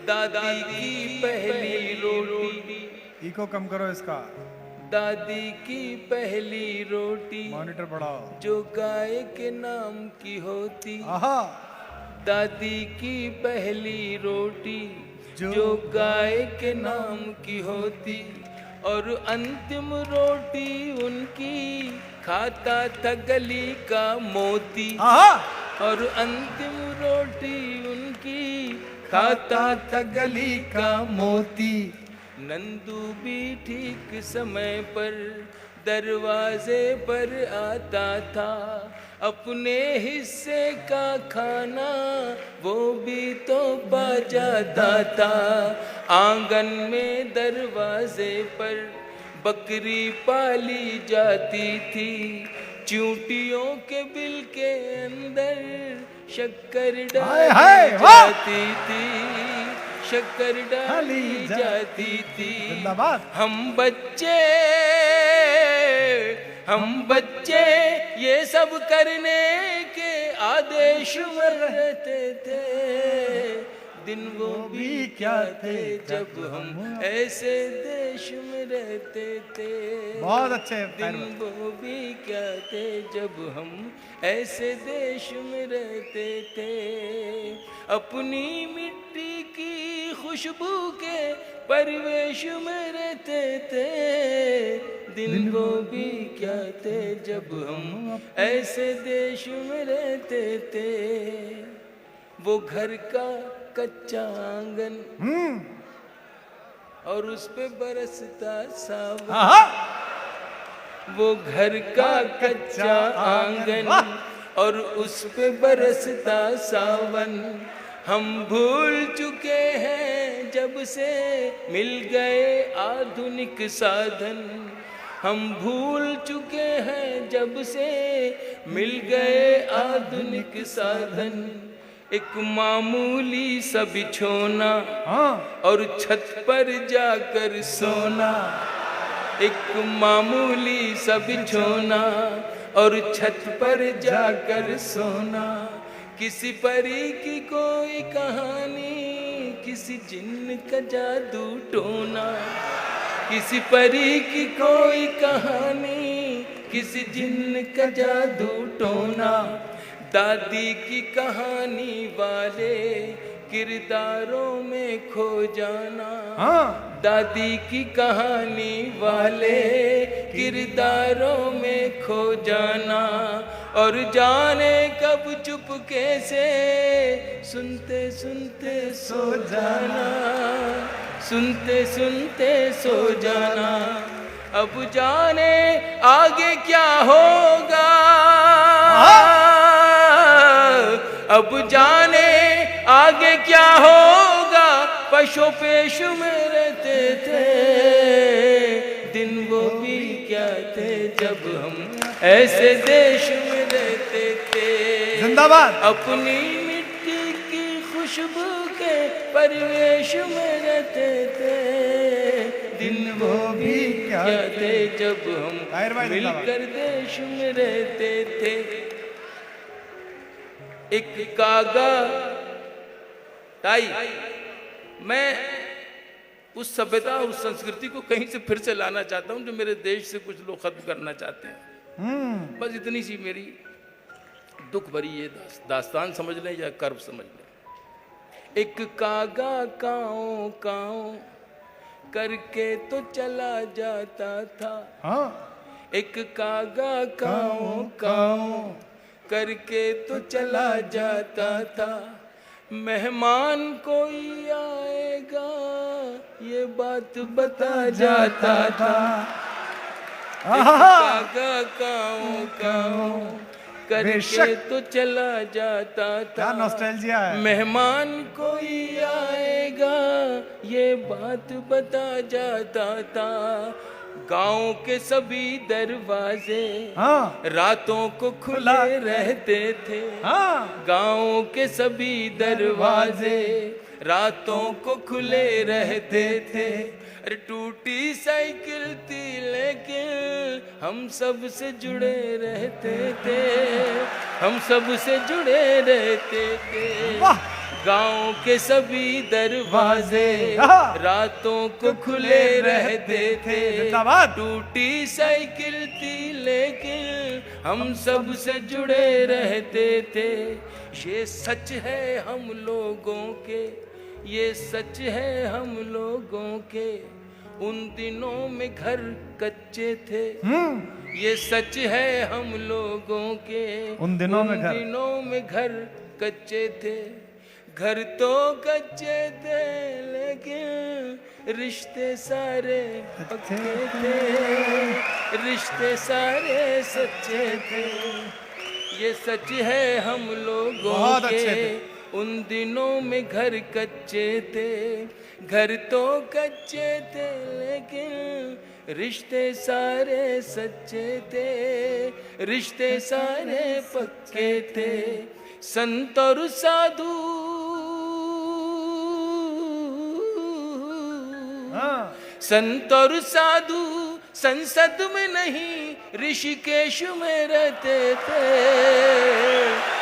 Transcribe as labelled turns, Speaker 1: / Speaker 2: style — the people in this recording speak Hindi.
Speaker 1: दादी की पहली रोटी।
Speaker 2: इको कम करो इसका।
Speaker 1: दादी की पहली रोटी
Speaker 2: मॉनिटर बढ़ाओ।
Speaker 1: जो गाय के नाम की होती।
Speaker 2: आहा।
Speaker 1: दादी की पहली रोटी जो गाय के नाम की होती, और अंतिम रोटी उनकी खाता था गली का मोती। और अंतिम रोटी उनकी खाता था गली का मोती। नंदू भी ठीक समय पर दरवाजे पर आता था, अपने हिस्से का खाना वो भी तो पा जाता था। आंगन में दरवाजे पर बकरी पाली जाती थी, चूंटियों के बिल के अंदर शक्कर डाली जाती थी, शक्कर डाली जाती थी। हम बच्चे ये सब करने के आदेश में रहते थे। दिन वो भी क्या थे जब हम ऐसे देश में रहते थे।
Speaker 2: बहुत अच्छे।
Speaker 1: दिन वो भी क्या थे जब हम ऐसे देश में रहते थे। अपनी मिट्टी की खुशबू के परिवेश में रहते थे। दिन वो भी क्या थे जब हम ऐसे देश में रहते थे। वो घर का कच्चा आंगन और उस पे बरसता सावन। वो घर का कच्चा आंगन और उस पे बरसता सावन। हम भूल चुके हैं जब से मिल गए आधुनिक साधन। हम भूल चुके हैं जब से मिल गए आधुनिक साधन। एक मामूली सा बिछोना और छत पर जाकर सोना। एक मामूली सा बिछोना और छत पर जाकर सोना। किसी परी की कोई कहानी, किसी जिन्न का जादू टोना। किसी परी की कोई कहानी, किसी जिन्न का जादू टोना। दादी की कहानी वाले किरदारों में खो जाना। दादी की कहानी वाले किरदारों में खो जाना। और जाने कब चुपके से सुनते सुनते सो जाना। सुनते सुनते सो जाना। अब जाने आगे क्या होगा। अब जाने आगे क्या होगा। पशु पेश में रहते थे। दिन वो भी क्या थे जब हम ऐसे देश में रहते थे।
Speaker 2: जिंदाबाद।
Speaker 1: अपनी मिट्टी की खुशबू के परिवेश में रहते थे। दिन वो भी क्या थे जब हम मिलकर देश में रहते थे। एक कागा ताई, मैं उस सभ्यता और उस संस्कृति को कहीं से फिर से लाना चाहता हूं जो मेरे देश से कुछ लोग खत्म करना चाहते हैं। बस इतनी सी मेरी दुख भरी ये दास्तान समझ लें या कर्व समझ लें। एक कागा काओ काओ करके तो चला जाता था। एक कागा काओ काओ करके तो चला जाता था। मेहमान कोई आएगा ये बात बता जाता था। कागा काओ काओ करके तो चला जाता था।
Speaker 2: नॉस्टैल्जिया है।
Speaker 1: मेहमान कोई आएगा ये बात बता जाता था। गांव के सभी दरवाजे रातों को खुले रहते थे। गांव के सभी दरवाजे रातों को खुले रहते थे। अरे टूटी साइकिल थी लेकिन हम सब से जुड़े रहते थे। हम सब से जुड़े रहते थे। गांव के सभी दरवाजे
Speaker 2: हाँ।
Speaker 1: रातों को खुले रहते थे।
Speaker 2: जिंदाबाद।
Speaker 1: टूटी साइकिल थी लेकिन हम सब से जुड़े रहते थे। ये सच है हम लोगों के, ये सच है हम लोगों के। उन दिनों में घर कच्चे थे, ये सच है हम लोगों के।
Speaker 2: उन दिनों में घर
Speaker 1: कच्चे थे। घर तो कच्चे थे लेकिन रिश्ते सारे पक्के थे, रिश्ते सारे सच्चे थे। ये सच है हम लोगों
Speaker 2: बहुत
Speaker 1: के।
Speaker 2: अच्छे थे।
Speaker 1: उन दिनों में घर कच्चे थे, घर तो कच्चे थे लेकिन रिश्ते सारे सच्चे थे, रिश्ते सारे पक्के थे। संत और साधु
Speaker 2: हाँ।
Speaker 1: संत और साधु संसद में नहीं ऋषिकेश में रहते थे।